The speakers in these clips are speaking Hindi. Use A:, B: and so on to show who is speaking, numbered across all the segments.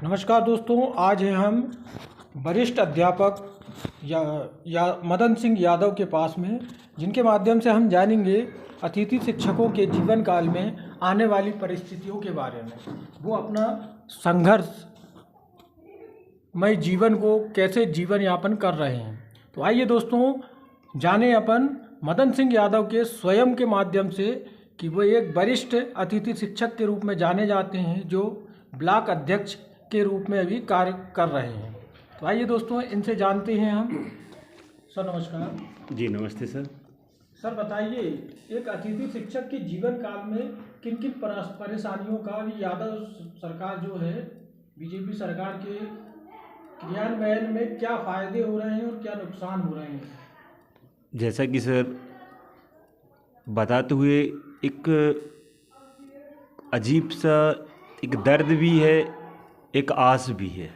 A: नमस्कार दोस्तों, आज हैं हम वरिष्ठ अध्यापक या मदन सिंह यादव के पास में, जिनके माध्यम से हम जानेंगे अतिथि शिक्षकों के जीवन काल में आने वाली परिस्थितियों के बारे में। वो अपना संघर्षमय जीवन को कैसे जीवन यापन कर रहे हैं। तो आइए दोस्तों जाने अपन मदन सिंह यादव के स्वयं के माध्यम से कि वो एक वरिष्ठ अतिथि शिक्षक के रूप में जाने जाते हैं, जो ब्लॉक अध्यक्ष के रूप में अभी कार्य कर रहे हैं। तो आइए दोस्तों इनसे जानते हैं हम। सर नमस्कार।
B: जी नमस्ते सर।
A: सर बताइए, एक अतिथि शिक्षक के जीवन काल में किन किन परेशानियों का यादव सरकार जो है, बीजेपी सरकार के क्रियान्वयन में क्या फ़ायदे हो रहे हैं और क्या नुकसान हो रहे हैं?
B: जैसा कि सर बताते हुए एक अजीब सा एक दर्द भी है, एक आस भी है।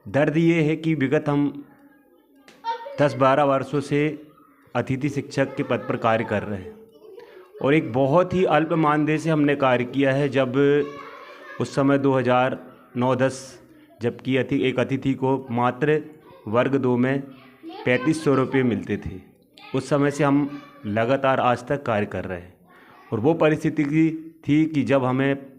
B: दर्द ये है कि विगत हम 10-12 वर्षों से अतिथि शिक्षक के पद पर कार्य कर रहे हैं और एक बहुत ही अल्प मानदेय से हमने कार्य किया है। जब उस समय 2009-10 जबकि एक अतिथि को मात्र वर्ग 2 में 3500 रुपये मिलते थे, उस समय से हम लगातार आज तक कार्य कर रहे हैं। और वो परिस्थिति की थी कि जब हमें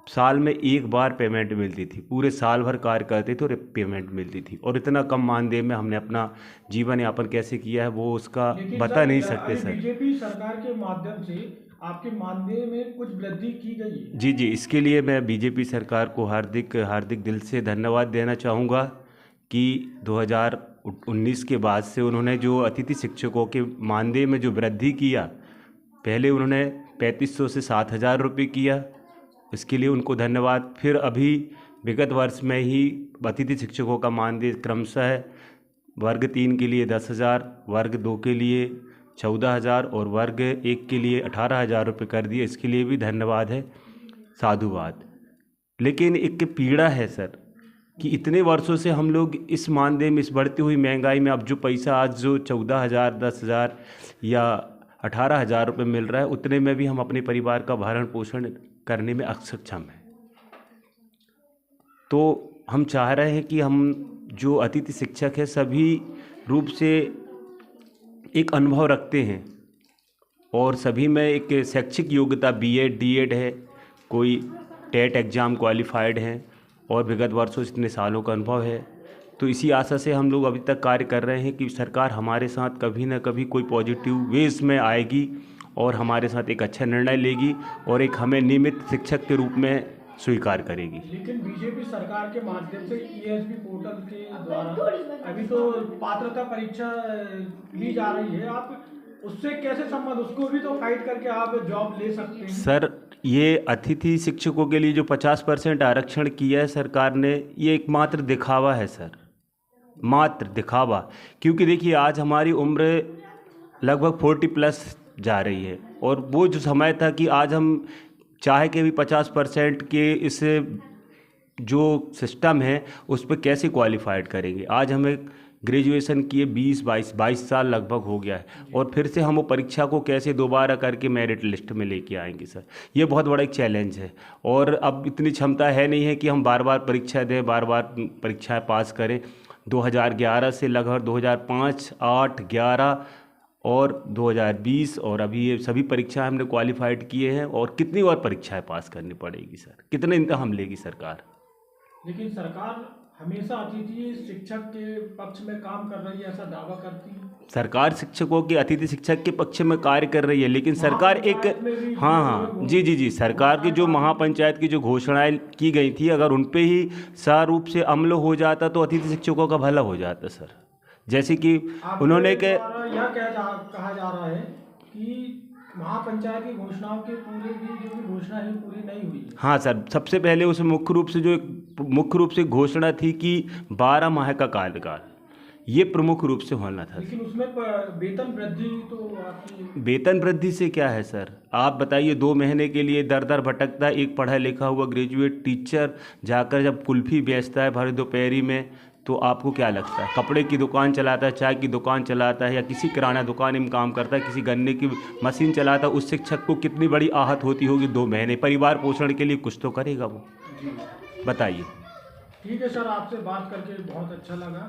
B: साल में एक बार पेमेंट मिलती थी, पूरे साल भर कार्य करते थे और पेमेंट मिलती थी, और इतना कम मानदेय में हमने अपना जीवन यापन कैसे किया है वो उसका बता नहीं सकते सर।
A: बीजेपी सरकार के माध्यम से आपके मानदेय में कुछ वृद्धि की गई है।
B: जी, इसके लिए मैं बीजेपी सरकार को हार्दिक दिल से धन्यवाद देना चाहूँगा कि 2019 के बाद से उन्होंने जो अतिथि शिक्षकों के मानदेय में जो वृद्धि किया, पहले उन्होंने 3500 से 7000 रुपये किया, इसके लिए उनको धन्यवाद। फिर अभी विगत वर्ष में ही अतिथि शिक्षकों का मानदेय क्रमशः वर्ग 3 के लिए 10,000, वर्ग 2 के लिए 14,000 और वर्ग 1 के लिए 18,000 रुपये कर दिए। इसके लिए भी धन्यवाद है, साधुवाद। लेकिन एक पीड़ा है सर कि इतने वर्षों से हम लोग इस मानदेय में, इस बढ़ती हुई महंगाई में, अब जो पैसा आज जो 14,000, 10,000 या 18,000 रुपये मिल रहा है, उतने में भी हम अपने परिवार का भरण पोषण करने में अक्षम हैं। तो हम चाह रहे हैं कि हम जो अतिथि शिक्षक है सभी रूप से एक अनुभव रखते हैं और सभी में एक शैक्षिक योग्यता बीएड, डीएड है, कोई टेट एग्ज़ाम क्वालिफाइड हैं और विगत वर्षों से इतने सालों का अनुभव है। तो इसी आशा से हम लोग अभी तक कार्य कर रहे हैं कि सरकार हमारे साथ कभी ना कभी कोई पॉजिटिव वेज में आएगी और हमारे साथ एक अच्छा निर्णय लेगी और एक हमें नियमित शिक्षक के रूप में स्वीकार करेगी।
A: लेकिन बीजेपी सरकार के माध्यम से ईएसपी पोर्टल के द्वारा अभी तो पात्रता परीक्षा ली जा रही है, आप उससे कैसे संबंध, उसको भी तो फाइट करके आप जॉब ले सकते हैं।
B: सर ये अतिथि शिक्षकों के लिए जो 50% आरक्षण किया है सरकार ने, ये एकमात्र दिखावा है सर, मात्र दिखावा। क्योंकि देखिए आज हमारी उम्र लगभग 40+ जा रही है और वो जो समय था कि आज हम चाहे के भी 50% के इस जो सिस्टम है उस पर कैसे क्वालिफाइड करेंगे। आज हमें ग्रेजुएशन किए 22 साल लगभग हो गया है और फिर से हम वो परीक्षा को कैसे दोबारा करके मेरिट लिस्ट में लेके आएंगे सर। ये बहुत बड़ा एक चैलेंज है और अब इतनी क्षमता है नहीं है कि हम बार बार परीक्षा दें, बार बार परीक्षाएँ पास करें। 2011 से लगभग 2005, 8, 11 और 2020 और अभी ये सभी परीक्षाएं हमने क्वालिफाइड किए हैं। और कितनी और परीक्षाएं पास करनी पड़ेगी सर, कितने इम्तिहान लेगी सरकार?
A: लेकिन सरकार हमेशा अतिथि शिक्षक के पक्ष में काम कर रही है, ऐसा दावा करती है।
B: सरकार शिक्षकों के, अतिथि शिक्षक के पक्ष में कार्य कर रही है, लेकिन सरकार एक जी सरकार की जो महापंचायत की जो घोषणाएं की गई थी, अगर उन पे ही सारूप से अमल हो जाता तो अतिथि शिक्षकों का भला हो जाता सर। जैसे कि उन्होंने
A: यह कहा जा रहा है कि महापंचायत की घोषणाओं के पूरे की जो भी घोषणा है पूरी नहीं हुई।
B: हाँ सर, सबसे पहले उसमें मुख्य रूप से घोषणा थी कि 12 माह का कार्यकाल, ये प्रमुख रूप से होना था।
A: लेकिन उसमें वेतन वृद्धि तो आपकी,
B: वेतन वृद्धि से क्या है सर? आप बताइए, 2 महीने के लिए दर दर भटकता एक पढ़ा लिखा हुआ ग्रेजुएट टीचर जाकर जब कुल्फी बेचता है भर दोपहरी में, तो आपको क्या लगता है? कपड़े की दुकान चलाता है, चाय की दुकान चलाता है या किसी किराना दुकान में काम करता है, किसी गन्ने की मशीन चलाता है, उस शिक्षक को कितनी बड़ी आहत होती होगी। 2 महीने परिवार पोषण के लिए कुछ तो करेगा वो। बताइए।
A: ठीक है सर, आपसे बात करके बहुत अच्छा लगा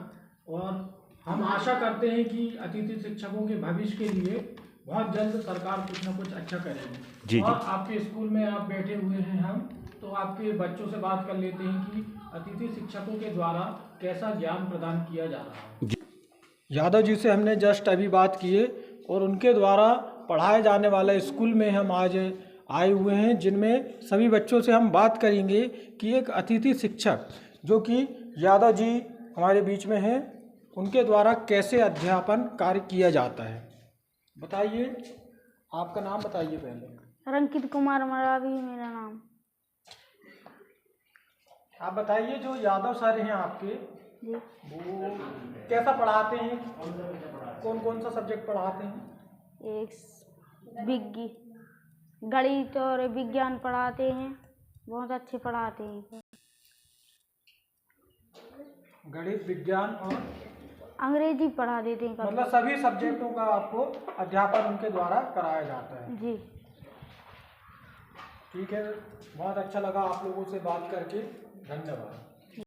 A: और हम आशा करते हैं कि अतिथि शिक्षकों के भविष्य के लिए बहुत जल्द सरकार कुछ ना कुछ अच्छा करेगी।
B: जी
A: और आपके स्कूल में आप बैठे हुए हैं हम, तो आपके बच्चों से बात कर लेते हैं कि अतिथि शिक्षकों के द्वारा कैसा ज्ञान प्रदान किया जा रहा है। यादव जी से हमने जस्ट अभी बात की है और उनके द्वारा पढ़ाए जाने वाले स्कूल में हम आज आए हुए हैं, जिनमें सभी बच्चों से हम बात करेंगे कि एक अतिथि शिक्षक जो कि यादव जी हमारे बीच में हैं, उनके द्वारा कैसे अध्यापन कार्य किया जाता है। बताइए, आपका नाम बताइए पहले।
C: रंकित कुमार मरावी मेरा नाम।
A: आप बताइए, जो यादव सर हैं आपके,
C: जी।
A: वो कैसा पढ़ाते हैं, कौन कौन सा सब्जेक्ट पढ़ाते हैं?
C: एक गणित और विज्ञान पढ़ाते हैं, बहुत अच्छे पढ़ाते हैं।
A: गणित, विज्ञान और
C: अंग्रेजी पढ़ा देते हैं कभी।
A: मतलब सभी सब्जेक्टों का आपको अध्यापन उनके द्वारा कराया जाता है।
C: जी।
A: ठीक है, बहुत अच्छा लगा आप लोगों से बात करके, धन्यवाद।